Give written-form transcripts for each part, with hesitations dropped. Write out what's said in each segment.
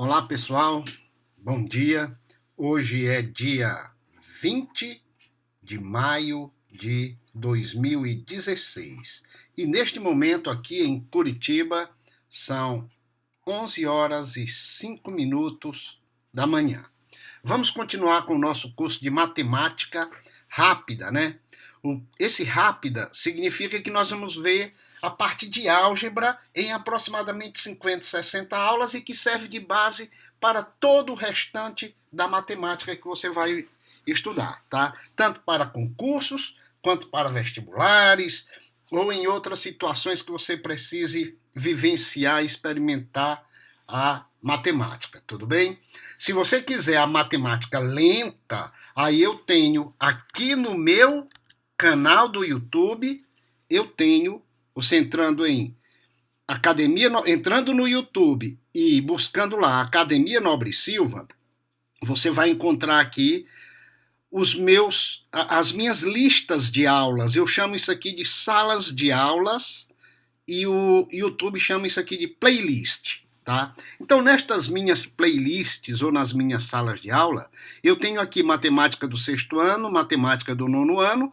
Olá pessoal, bom dia. Hoje é dia 20 de maio de 2016 e neste momento aqui em Curitiba são 11 horas e 5 minutos da manhã. Vamos continuar com o nosso curso de matemática rápida, né? Esse rápida significa que nós vamos ver a parte de álgebra em aproximadamente 50, 60 aulas e que serve de base para todo o restante da matemática que você vai estudar, tá? Tanto para concursos, quanto para vestibulares, ou em outras situações que você precise vivenciar, experimentar a matemática, tudo bem? Se você quiser a matemática lenta, aí eu tenho aqui no meu canal do YouTube, eu tenho, você entrando em Academia, entrando no YouTube e buscando lá Academia Nobre Silva, você vai encontrar aqui as minhas listas de aulas. Eu chamo isso aqui de salas de aulas e o YouTube chama isso aqui de playlist. Tá? Então, nestas minhas playlists ou nas minhas salas de aula, eu tenho aqui matemática do 6º ano, matemática do 9º ano,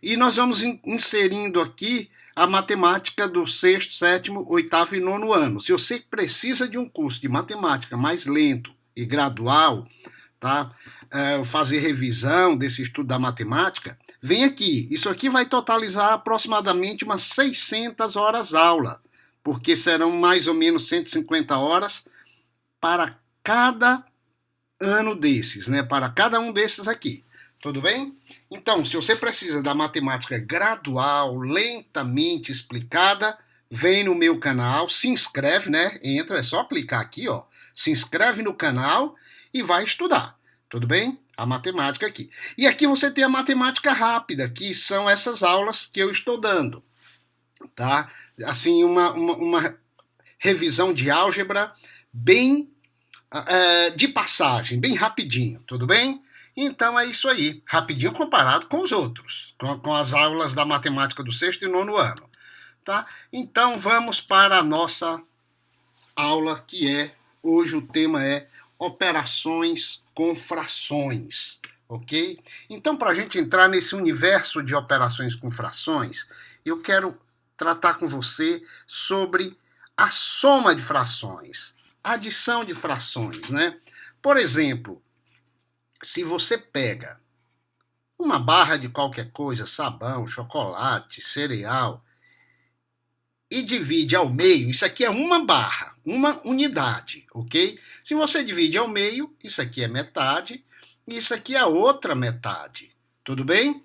e nós vamos inserindo aqui a matemática do 6º, 7º, 8º e 9º ano. Se você precisa de um curso de matemática mais lento e gradual, tá? Fazer revisão desse estudo da matemática, vem aqui. Isso aqui vai totalizar aproximadamente umas 600 horas aula, porque serão mais ou menos 150 horas para cada ano desses, né? Para cada um desses aqui. Tudo bem? Então, se você precisa da matemática gradual, lentamente explicada, vem no meu canal, se inscreve, né? Entra, é só clicar aqui, ó. Se inscreve no canal e vai estudar. Tudo bem? A matemática aqui. E aqui você tem a matemática rápida, que são essas aulas que eu estou dando. Tá? Assim, uma revisão de álgebra bem de passagem, bem rapidinho, tudo bem? Então é isso aí, rapidinho comparado com os outros, com as aulas da matemática do 6º e 9º ano. Tá? Então vamos para a nossa aula, que hoje o tema é operações com frações, ok? Então, para a gente entrar nesse universo de operações com frações, eu quero tratar com você sobre a soma de frações, a adição de frações, né? Por exemplo, se você pega uma barra de qualquer coisa, sabão, chocolate, cereal, e divide ao meio, isso aqui é uma barra, uma unidade, ok? Se você divide ao meio, isso aqui é metade, e isso aqui é a outra metade, tudo bem?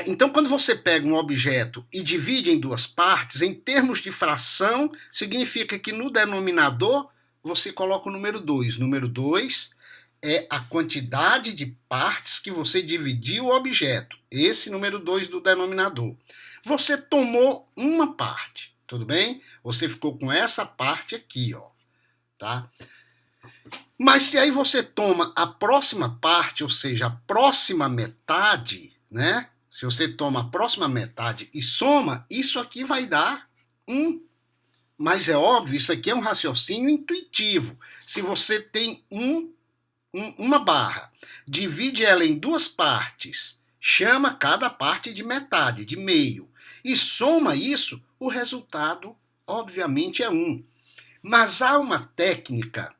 Então, quando você pega um objeto e divide em duas partes, em termos de fração, significa que no denominador você coloca o número 2. Número 2 é a quantidade de partes que você dividiu o objeto. Esse número 2 do denominador. Você tomou uma parte, tudo bem? Você ficou com essa parte aqui, ó, tá? Mas se aí você toma a próxima parte, ou seja, a próxima metade, né? Se você toma a próxima metade e soma, isso aqui vai dar 1. Mas é óbvio, isso aqui é um raciocínio intuitivo. Se você tem uma barra, divide ela em duas partes, chama cada parte de metade, de meio, e soma isso, o resultado, obviamente, é 1. Mas há uma técnica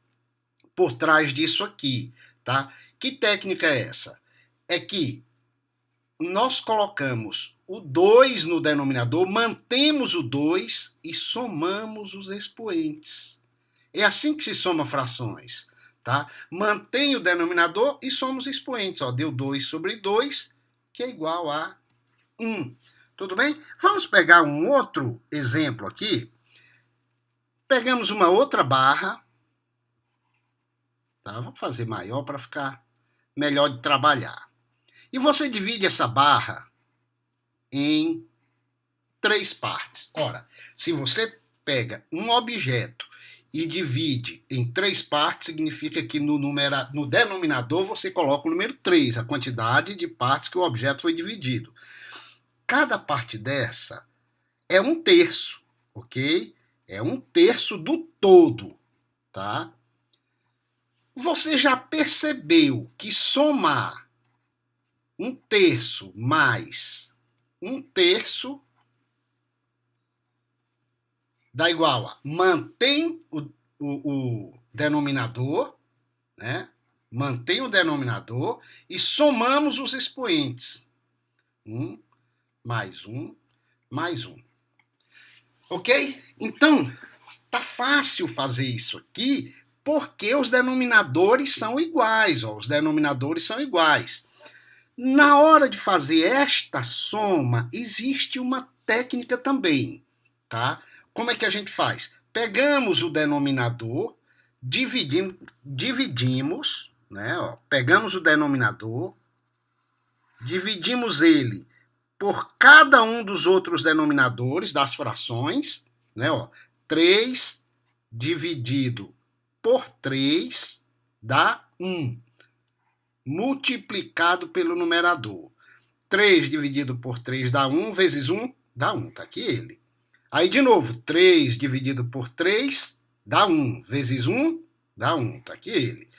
por trás disso aqui, tá? Que técnica é essa? É que nós colocamos o 2 no denominador, mantemos o 2 e somamos os expoentes. É assim que se soma frações. Tá? Mantém o denominador e soma os expoentes. Ó, deu 2 sobre 2, que é igual a 1. Tudo bem? Vamos pegar um outro exemplo aqui. Pegamos uma outra barra. Tá? Vamos fazer maior para ficar melhor de trabalhar. E você divide essa barra em 3 partes. Ora, se você pega um objeto e divide em 3 partes, significa que no denominador você coloca o número 3, a quantidade de partes que o objeto foi dividido. Cada parte dessa é 1/3, ok? É 1/3 do todo. tá? Você já percebeu que somar 1/3 mais 1/3 dá igual a mantém o denominador, né? Mantém o denominador e somamos os expoentes. 1 mais 1 mais 1. Ok? Então, tá fácil fazer isso aqui porque os denominadores são iguais. Ó, os denominadores são iguais. Na hora de fazer esta soma, existe uma técnica também, tá? Como é que a gente faz? Pegamos o denominador, dividimos, né? Ó, pegamos o denominador, dividimos ele por cada um dos outros denominadores das frações, né? Ó, 3 dividido por 3 dá 1, multiplicado pelo numerador. 3 dividido por 3 dá 1, vezes 1 dá 1, tá aqui ele. Aí, de novo, 3 dividido por 3 dá 1, vezes 1 dá 1, tá aqui ele.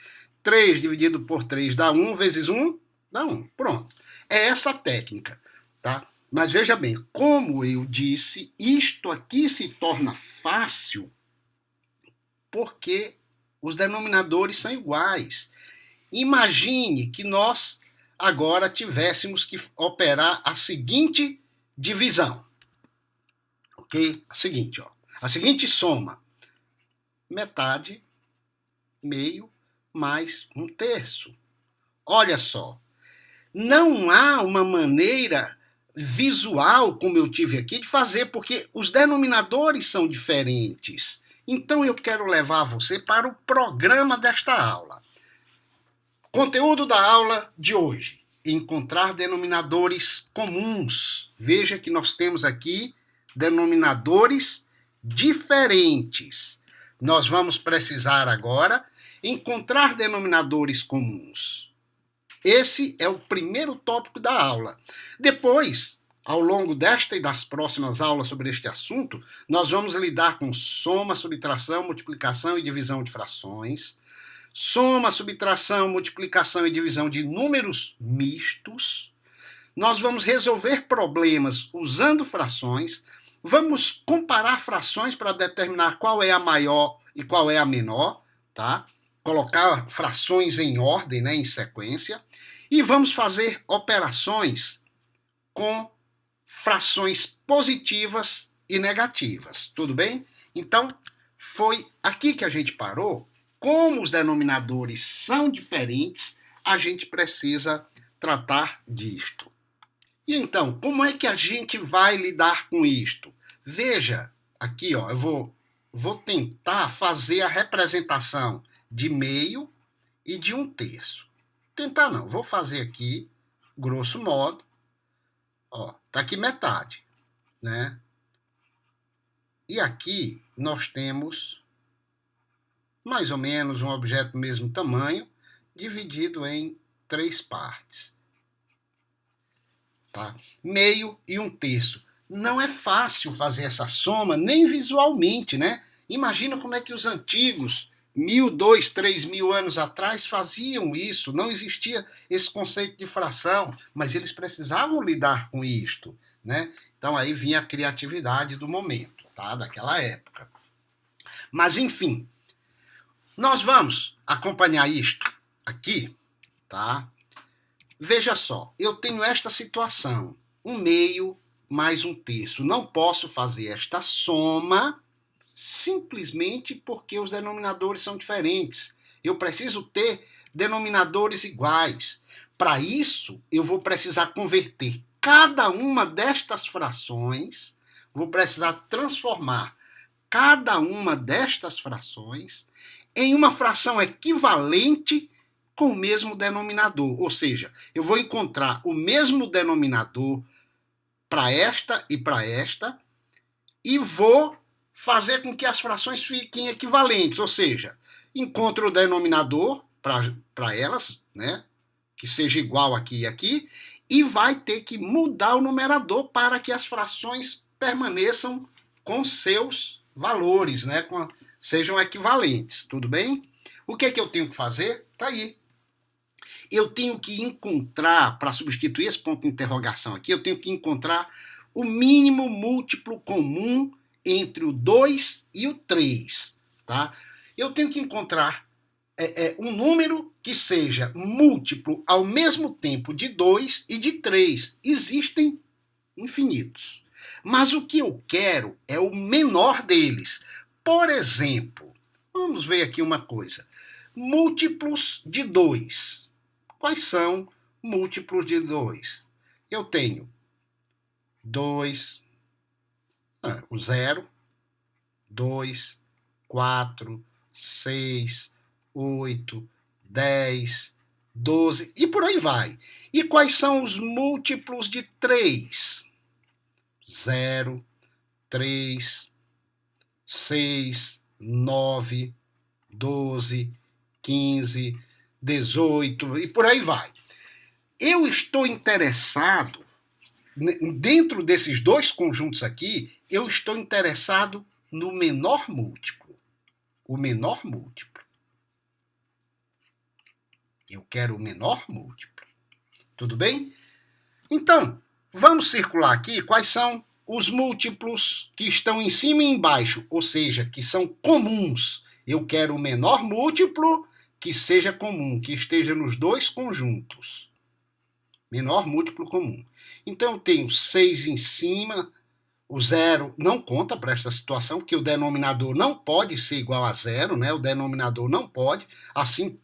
3 dividido por 3 dá 1, vezes 1 dá 1. Pronto. É essa a técnica, tá? Mas veja bem, como eu disse, isto aqui se torna fácil porque os denominadores são iguais. Imagine que nós agora tivéssemos que operar a seguinte divisão. Ok? A seguinte, ó. A seguinte soma. Metade, meio, mais 1/3. Olha só. Não há uma maneira visual, como eu tive aqui, de fazer, porque os denominadores são diferentes. Então, eu quero levar você para o programa desta aula. Conteúdo da aula de hoje: encontrar denominadores comuns. Veja que nós temos aqui denominadores diferentes. Nós vamos precisar agora encontrar denominadores comuns. Esse é o primeiro tópico da aula. Depois, ao longo desta e das próximas aulas sobre este assunto, nós vamos lidar com soma, subtração, multiplicação e divisão de frações, soma, subtração, multiplicação e divisão de números mistos. Nós vamos resolver problemas usando frações, vamos comparar frações para determinar qual é a maior e qual é a menor, tá? Colocar frações em ordem, né, em sequência, e vamos fazer operações com frações positivas e negativas. Tudo bem? Então, foi aqui que a gente parou. Como os denominadores são diferentes, a gente precisa tratar disto. E então, como é que a gente vai lidar com isto? Veja, aqui, ó, eu vou tentar fazer a representação de meio e de 1/3. Tentar não, vou fazer aqui, grosso modo, ó, tá aqui metade, né? E aqui nós temos mais ou menos um objeto do mesmo tamanho, dividido em 3 partes. Tá? Meio e 1/3. Não é fácil fazer essa soma, nem visualmente, né? Imagina como é que os antigos, 1.000, 2.000, 3.000 anos atrás, faziam isso. Não existia esse conceito de fração, mas eles precisavam lidar com isto, né? Então aí vinha a criatividade do momento, tá? Daquela época. Mas enfim, nós vamos acompanhar isto aqui, tá? Veja só, eu tenho esta situação, 1/2 mais 1/3. Não posso fazer esta soma simplesmente porque os denominadores são diferentes. Eu preciso ter denominadores iguais. Para isso, eu vou precisar converter cada uma destas frações, vou precisar transformar cada uma destas frações em uma fração equivalente com o mesmo denominador. Ou seja, eu vou encontrar o mesmo denominador para esta e vou fazer com que as frações fiquem equivalentes. Ou seja, encontro o denominador para elas, né, que seja igual aqui e aqui, e vai ter que mudar o numerador para que as frações permaneçam com seus valores, né, com sejam equivalentes, tudo bem? O que é que eu tenho que fazer? Tá aí. Eu tenho que encontrar, para substituir esse ponto de interrogação aqui, eu tenho que encontrar o mínimo múltiplo comum entre o 2 e o 3, tá? Eu tenho que encontrar um número que seja múltiplo ao mesmo tempo de 2 e de 3. Existem infinitos. Mas o que eu quero é o menor deles. Por exemplo, vamos ver aqui uma coisa. Múltiplos de 2. Quais são múltiplos de 2? Eu tenho 2, o 0, 2, 4, 6, 8, 10, 12 e por aí vai. E quais são os múltiplos de 3? 0, 3, 6, 9, 12, 15, 18 e por aí vai. Eu estou interessado, dentro desses dois conjuntos aqui, eu estou interessado no menor múltiplo. O menor múltiplo. Eu quero o menor múltiplo. Tudo bem? Então, vamos circular aqui quais são os múltiplos que estão em cima e embaixo, ou seja, que são comuns. Eu quero o menor múltiplo que seja comum, que esteja nos dois conjuntos. Menor múltiplo comum. Então, eu tenho 6 em cima, o 0 não conta para esta situação, porque o denominador não pode ser igual a 0, né? O denominador não pode. Assim,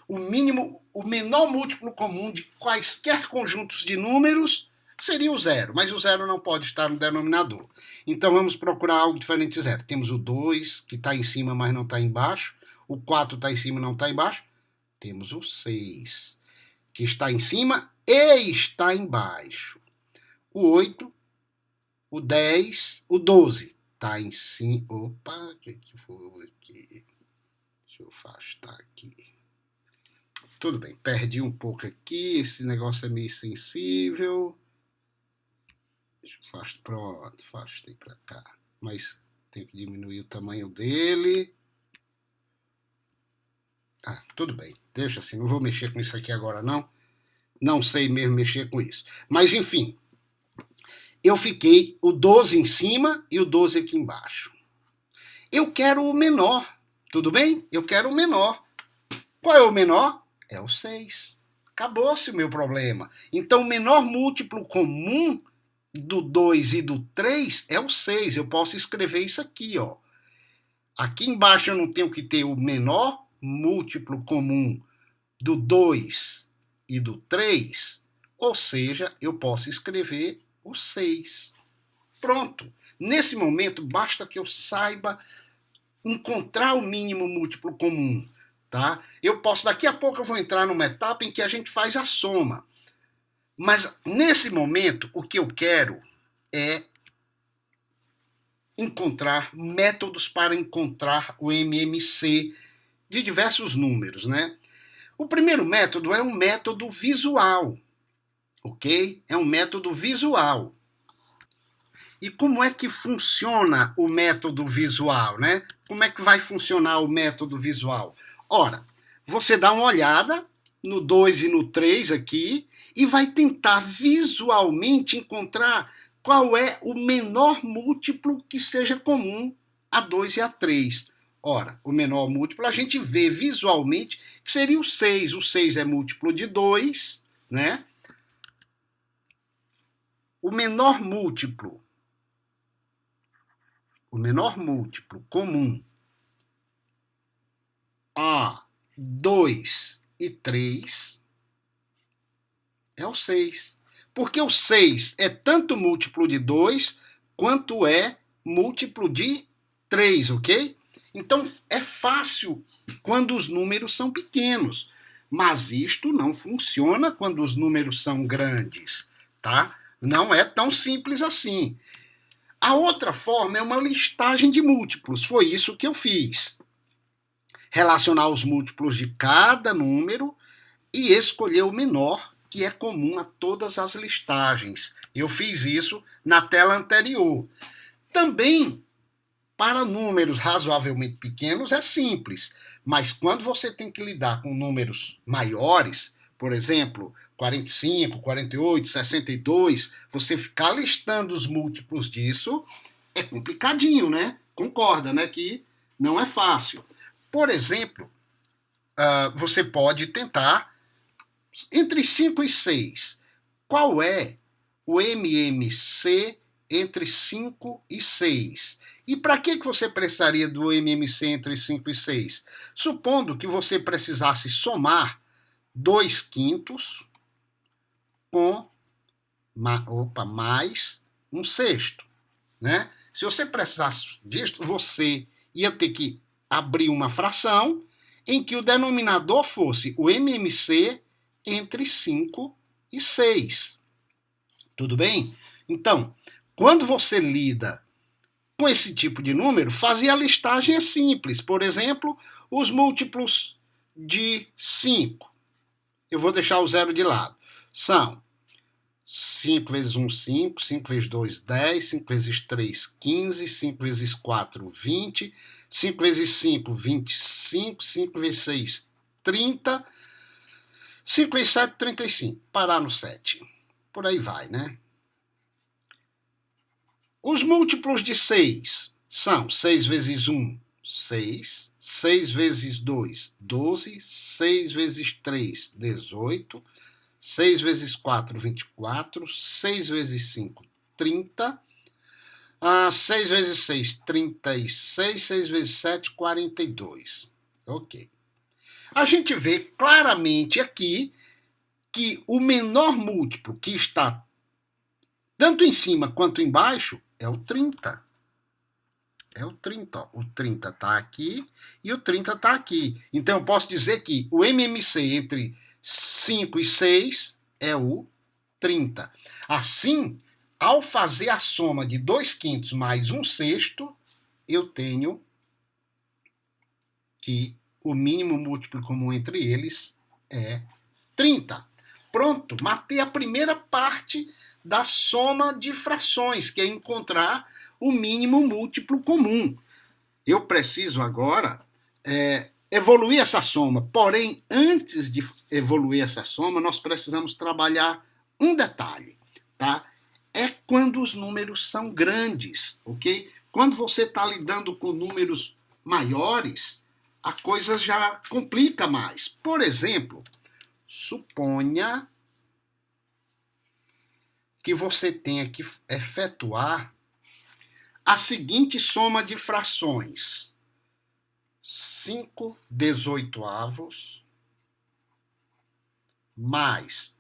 o menor múltiplo comum de quaisquer conjuntos de números seria o 0, mas o 0 não pode estar no denominador. Então, vamos procurar algo diferente de 0. Temos o 2, que está em cima, mas não está embaixo. O 4 está em cima e não está embaixo. Temos o 6, que está em cima e está embaixo. O 8, o 10, o 12 está em cima. Opa, o que foi aqui? Deixa eu afastar aqui. Tudo bem, perdi um pouco aqui. Esse negócio é meio sensível. Deixa eu afastar. Pronto, afastei para cá. Mas tenho que diminuir o tamanho dele. Tudo bem, deixa assim, não vou mexer com isso aqui agora não. Não sei mesmo mexer com isso. Mas enfim, eu fiquei o 12 em cima e o 12 aqui embaixo. Eu quero o menor, tudo bem? Eu quero o menor. Qual é o menor? É o 6. Acabou-se o meu problema. Então, o menor múltiplo comum do 2 e do 3 é o 6. Eu posso escrever isso aqui, ó. Aqui embaixo eu não tenho que ter o menor múltiplo comum do 2 e do 3, ou seja, eu posso escrever o 6. Pronto. Nesse momento, basta que eu saiba encontrar o mínimo múltiplo comum, tá? Eu posso, daqui a pouco eu vou entrar numa etapa em que a gente faz a soma. Mas, nesse momento, o que eu quero é encontrar métodos para encontrar o MMC de diversos números, né? O primeiro método é um método visual, ok? É um método visual. E como é que funciona o método visual, né? Como é que vai funcionar o método visual? Ora, você dá uma olhada no 2 e no 3 aqui e vai tentar visualmente encontrar qual é o menor múltiplo que seja comum a 2 e a 3. Ora, o menor múltiplo a gente vê visualmente que seria o 6. O 6 é múltiplo de 2, né? O menor múltiplo comum a 2 e 3 é o 6. Porque o 6 é tanto múltiplo de 2 quanto é múltiplo de 3, ok? Então, é fácil quando os números são pequenos, mas isto não funciona quando os números são grandes, tá? Não é tão simples assim. A outra forma é uma listagem de múltiplos, foi isso que eu fiz. Relacionar os múltiplos de cada número e escolher o menor, que é comum a todas as listagens. Eu fiz isso na tela anterior. Também Para números razoavelmente pequenos é simples, mas quando você tem que lidar com números maiores, por exemplo, 45, 48, 62, você ficar listando os múltiplos disso é complicadinho, né? Concorda, né? Que não é fácil. Por exemplo, você pode tentar entre 5 e 6. Qual é o MMC entre 5 e 6? E para que você precisaria do MMC entre 5 e 6? Supondo que você precisasse somar 2 quintos com mais um sexto, né? Se você precisasse disso, você ia ter que abrir uma fração em que o denominador fosse o MMC entre 5 e 6. Tudo bem? Então, quando você lida com esse tipo de número, fazer a listagem é simples. Por exemplo, os múltiplos de 5. Eu vou deixar o zero de lado. São 5 vezes 1, 5, 5 vezes 2, 10, 5 vezes 3, 15, 5 vezes 4, 20, 5 vezes 5, 25, 5 vezes 6, 30, 5 vezes 7, 35. Parar no 7. Por aí vai, né? Os múltiplos de 6 são 6 vezes 1, 6, 6 vezes 2, 12, 6 vezes 3, 18, 6 vezes 4, 24, 6 vezes 5, 30, 6 vezes 6, 36, 6 vezes 7, 42. Ok. A gente vê claramente aqui que o menor múltiplo que está tanto em cima quanto embaixo é o 30. É o 30. Ó. O 30 está aqui e o 30 está aqui. Então eu posso dizer que o MMC entre 5 e 6 é o 30. Assim, ao fazer a soma de 2 quintos mais 1 sexto, eu tenho que o mínimo múltiplo comum entre eles é 30. Pronto, matei a primeira parte da soma de frações, que é encontrar o mínimo múltiplo comum. Eu preciso agora evoluir essa soma. Porém, antes de evoluir essa soma, nós precisamos trabalhar um detalhe, tá? É quando os números são grandes, ok? Quando você está lidando com números maiores, a coisa já complica mais. Por exemplo, suponha que você tenha que efetuar a seguinte soma de frações: 5/18 mais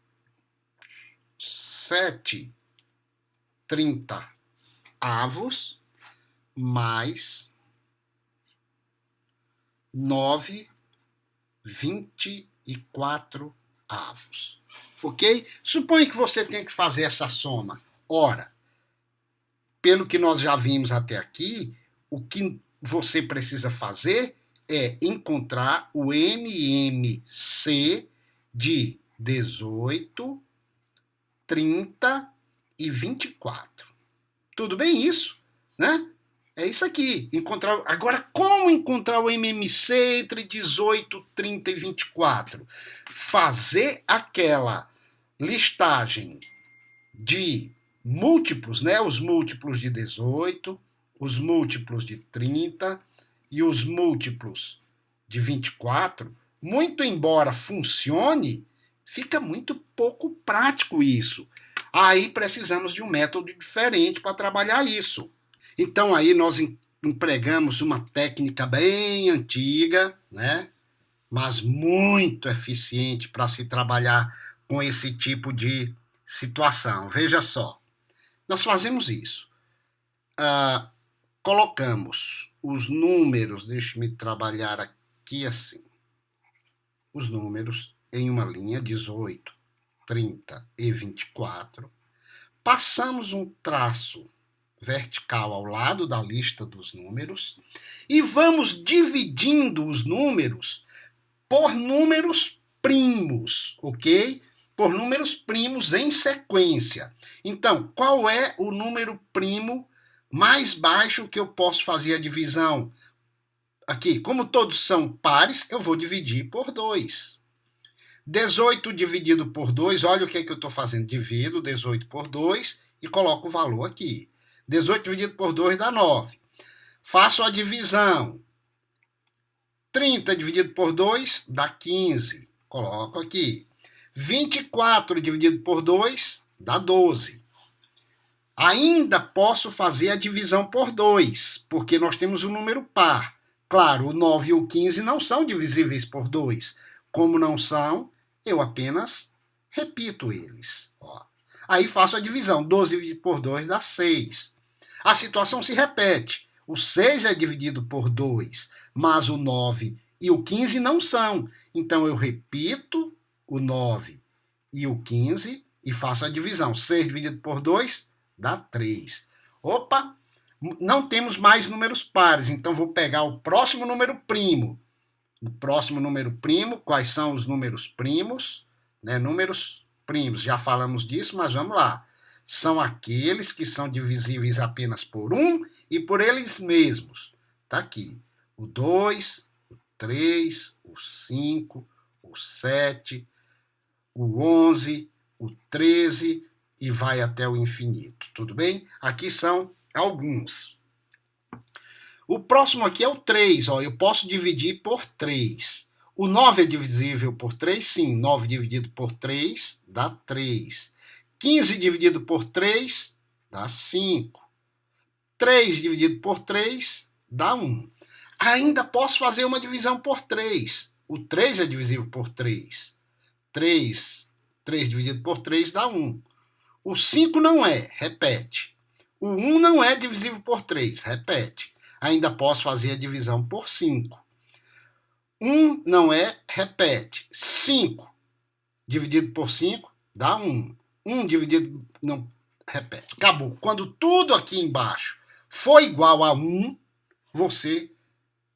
7/30 mais 9/24. Ok? Suponha que você tem que fazer essa soma. Ora, pelo que nós já vimos até aqui, o que você precisa fazer é encontrar o MMC de 18, 30 e 24. Tudo bem isso? Né? É isso aqui. Agora, como encontrar o MMC entre 18, 30 e 24? Fazer aquela listagem de múltiplos, né? Os múltiplos de 18, os múltiplos de 30 e os múltiplos de 24. Muito embora funcione, fica muito pouco prático isso. Aí precisamos de um método diferente para trabalhar isso. Então aí nós empregamos uma técnica bem antiga, né? Mas muito eficiente para se trabalhar com esse tipo de situação. Veja só, nós fazemos isso. Colocamos os números, deixe-me trabalhar aqui assim, os números em uma linha, 18, 30 e 24. Passamos um traço vertical ao lado da lista dos números e vamos dividindo os números por números primos, ok? Por números primos em sequência. Então, qual é o número primo mais baixo que eu posso fazer a divisão. Aqui, como todos são pares, eu vou dividir por 2. 18 dividido por 2, olha o que eu estou fazendo. Divido 18 por 2 e coloco o valor aqui. 18 dividido por 2 dá 9. Faço a divisão. 30 dividido por 2 dá 15. Coloco aqui. 24 dividido por 2 dá 12. Ainda posso fazer a divisão por 2, porque nós temos um número par. Claro, o 9 e o 15 não são divisíveis por 2. Como não são, eu apenas repito eles. Ó. Aí faço a divisão. 12 dividido por 2 dá 6. A situação se repete. O 6 é dividido por 2, mas o 9 e o 15 não são. Então eu repito o 9 e o 15 e faço a divisão. 6 dividido por 2 dá 3. Opa! Não temos mais números pares, então vou pegar o próximo número primo. O próximo número primo, quais são os números primos? Números primos, já falamos disso, mas vamos lá. São aqueles que são divisíveis apenas por 1 e por eles mesmos. Está aqui. O 2, o 3, o 5, o 7, o 11, o 13 e vai até o infinito. Tudo bem? Aqui são alguns. O próximo aqui é o 3. Ó, eu posso dividir por 3. O 9 é divisível por 3? Sim. 9 dividido por 3 dá 3. 15 dividido por 3 dá 5. 3 dividido por 3 dá 1. Ainda posso fazer uma divisão por 3. O 3 é divisível por 3. 3 dividido por 3 dá 1. O 5 não é, repete. O 1 não é divisível por 3, repete. Ainda posso fazer a divisão por 5. 1 não é, repete. 5 dividido por 5 dá 1. 1 dividido, não, repete. Acabou. Quando tudo aqui embaixo for igual a 1, você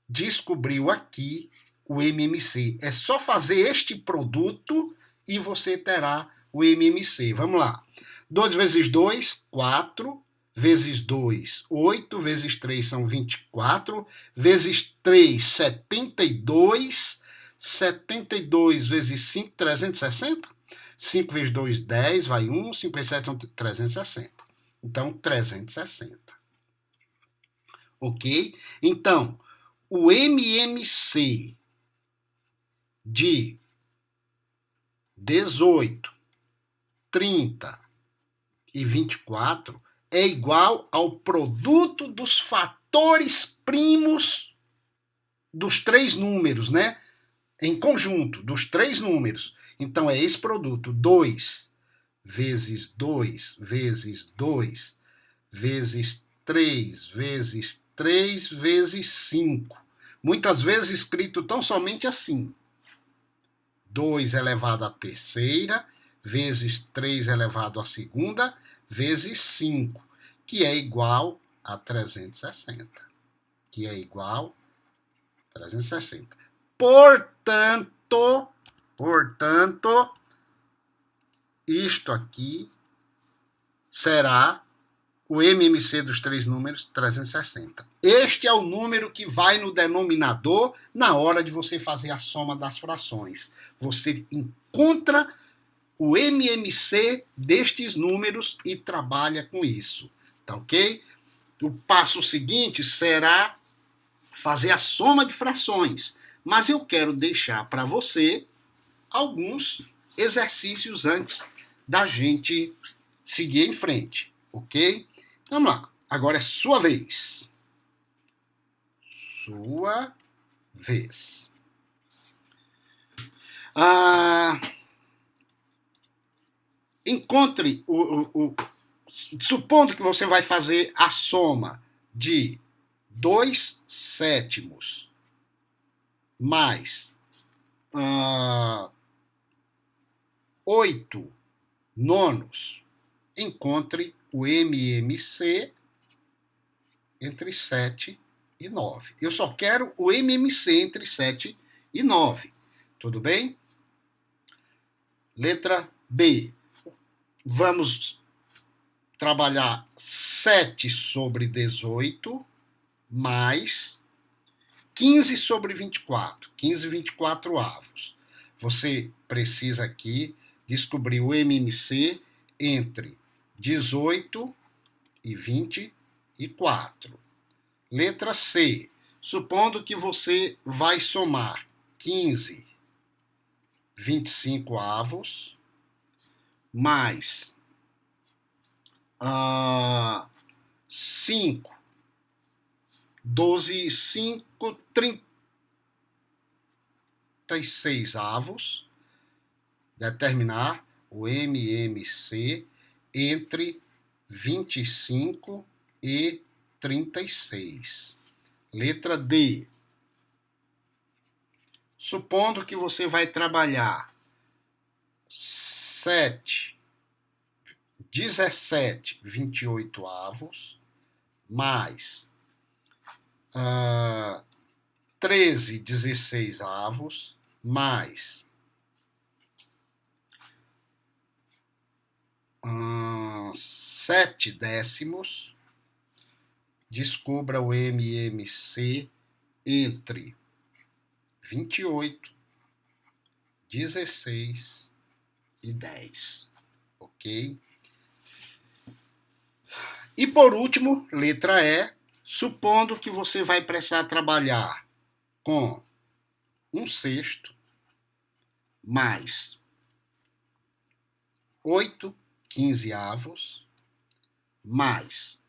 descobriu aqui o MMC. É só fazer este produto e você terá o MMC. Vamos lá. 2 vezes 2, 4. Vezes 2, 8. Vezes 3 são 24. Vezes 3, 72. 72 vezes 5, 360. 5 vezes 2, 10, vai 1. 5 vezes 7 são 360. Então, 360. Ok? Então, o MMC de 18, 30 e 24 é igual ao produto dos fatores primos dos três números, né? Em conjunto, dos três números. Então, é esse produto. 2 vezes 2 vezes 2 vezes 3 vezes 3 vezes 5. Muitas vezes escrito tão somente assim. 2 elevado à terceira, vezes 3 elevado à segunda, vezes 5, que é igual a 360. Que é igual a 360. Portanto, isto aqui será o MMC dos três números 360. Este é o número que vai no denominador na hora de você fazer a soma das frações. Você encontra o MMC destes números e trabalha com isso. Tá ok? O passo seguinte será fazer a soma de frações. Mas eu quero deixar para você alguns exercícios antes da gente seguir em frente. Ok? Vamos lá. Agora é sua vez. Sua vez. Encontre supondo que você vai fazer a soma de 2 sétimos mais 8 nonos, encontre o MMC entre 7 e 9. Eu só quero o MMC entre 7 e 9. Tudo bem? Letra B. Vamos trabalhar 7 sobre 18 mais 15 sobre 24. 15 24 avos. Você precisa aqui descobrir o MMC entre 18 e 24. Letra C. Supondo que você vai somar 15 25 avos mais 5 12 5 36 avos, determinar o MMC entre 25 e 36. Letra D. Supondo que você vai trabalhar 17 28 avos mais 13 16 avos mais 7 décimos. Descubra o MMC entre 28, 16 e 10. Ok? E por último, letra E, supondo que você vai precisar trabalhar com 1/6 mais 8 quinzeavos mais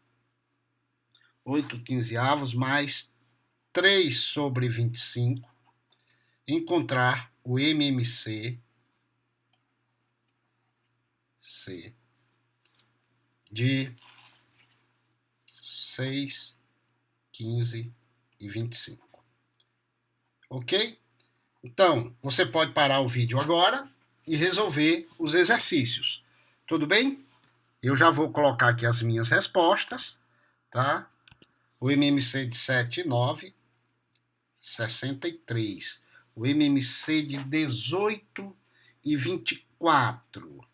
8 quinzeavos mais 3 sobre 25, encontrar o MMC de 6, 15 e 25. Ok? Então, você pode parar o vídeo agora e resolver os exercícios. Tudo bem? Eu já vou colocar aqui as minhas respostas, tá? O MMC de 7, 9, 63. O MMC de 18 e 24.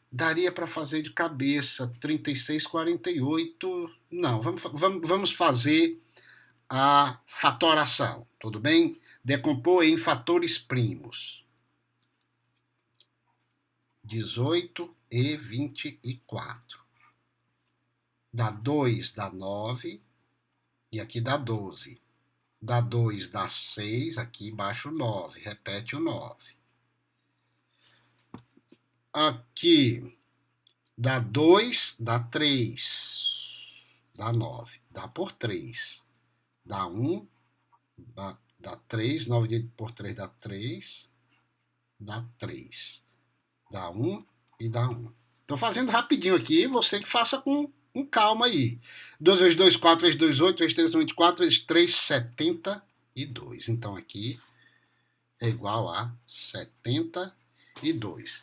Daria para fazer de cabeça 36, 48. Não, vamos fazer a fatoração, tudo bem? Decompor em fatores primos. 18 e 24. Dá 2, dá 9. E aqui dá 12. Dá 2, dá 6. Aqui embaixo 9. Repete o 9. Aqui dá 2, dá 3. Dá 9. Dá por 3. Dá 1. Dá 3. 9 dividido por 3 dá 3. Dá 3. Dá 1 e dá 1. Estou fazendo rapidinho aqui. Você que faça com calma aí. 2 vezes 2, 4 vezes 2, 8, vezes 3, 24, vezes 3, 72. Então, aqui é igual a 72.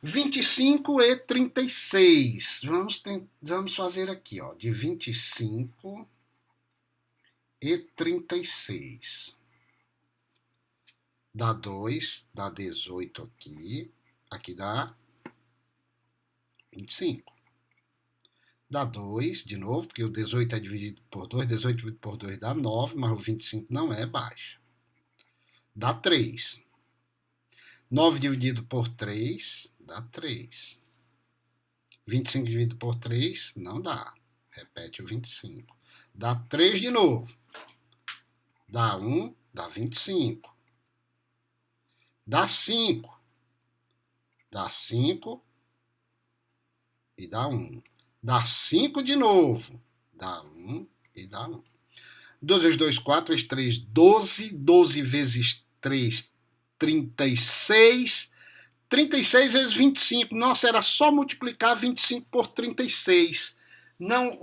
25 e 36. Vamos fazer aqui, ó, de 25 e 36. Dá 2, dá 18 aqui. Aqui dá 25. Dá 2, de novo, porque o 18 é dividido por 2. 18 dividido por 2 dá 9, mas o 25 não é baixo. Dá 3. 9 dividido por 3 dá 3. 25 dividido por 3 não dá. Repete o 25. Dá 3 de novo. Dá 1, dá 25. Dá 5. Dá 5 e dá 1. Dá 5 de novo. Dá 1 e dá 1. 2 vezes 2, 4 vezes 3, 12. 12 vezes 3, 36. 36 vezes 25. Nossa, era só multiplicar 25 por 36. Não,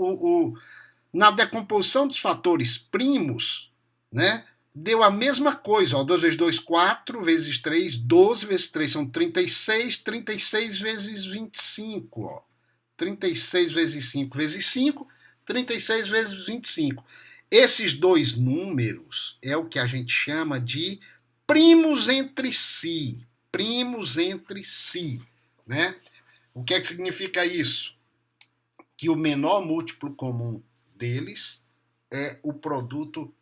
na decomposição dos fatores primos, né, deu a mesma coisa. Ó, 2 vezes 2, 4 vezes 3, 12 vezes 3 são 36. 36 vezes 25, ó. 36 vezes 5 vezes 5, 36 vezes 25. Esses dois números é o que a gente chama de primos entre si. Primos entre si, né? O que é que significa isso? que o menor múltiplo comum deles é o produto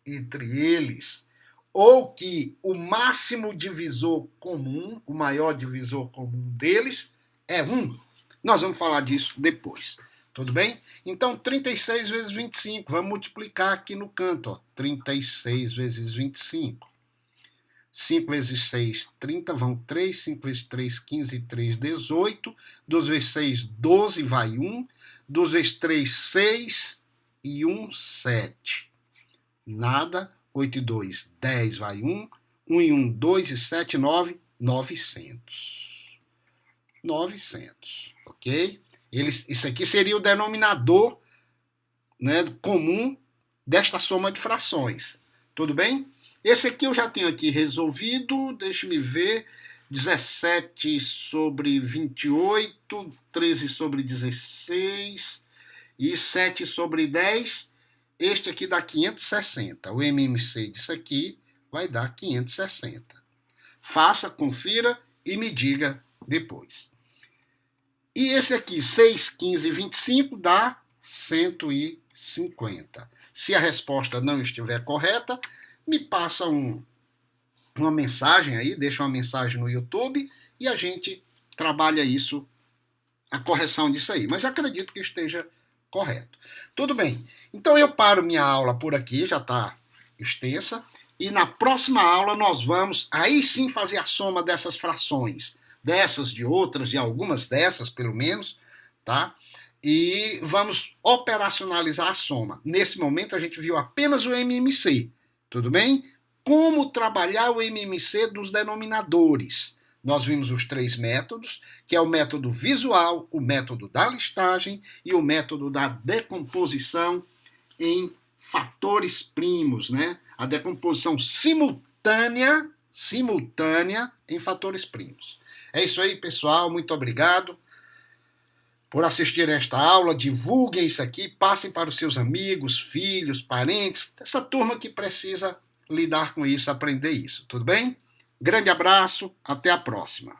entre eles, ou que o máximo divisor comum, o maior divisor comum deles é 1. Nós vamos falar disso depois. Tudo bem? Então, 36 vezes 25. Vamos multiplicar aqui no canto. Ó. 36 vezes 25. 5 vezes 6, 30, vão 3. 5 vezes 3, 15. 3, 18. 2 vezes 6, 12, vai 1. 2 vezes 3, 6. E 1, 7. Nada. 8 e 2, 10, vai 1. 1 e 1, 2 e 7, 9. 900. 900. Ok? Isso aqui seria o denominador, né, comum desta soma de frações. Tudo bem? Esse aqui eu já tenho aqui resolvido. Deixe-me ver. 17 sobre 28, 13 sobre 16 e 7 sobre 10. Este aqui dá 560. O MMC disso aqui vai dar 560. Faça, confira e me diga depois. E esse aqui, 6, 15 e 25, dá 150. Se a resposta não estiver correta, me passa uma mensagem aí, deixa uma mensagem no YouTube e a gente trabalha isso, a correção disso aí. Mas acredito que esteja correto. Tudo bem. Então eu paro minha aula por aqui, já está extensa. E na próxima aula nós vamos aí sim fazer a soma dessas frações. Dessas, de outras, de algumas dessas, pelo menos, tá? E vamos operacionalizar a soma. Nesse momento, a gente viu apenas o MMC, tudo bem? Como trabalhar o MMC dos denominadores. Nós vimos os 3 métodos, que é o método visual, o método da listagem e o método da decomposição em fatores primos, né? A decomposição simultânea em fatores primos. É isso aí, pessoal. Muito obrigado por assistir a esta aula. Divulguem isso aqui, passem para os seus amigos, filhos, parentes, essa turma que precisa lidar com isso, aprender isso. Tudo bem? Grande abraço, até a próxima.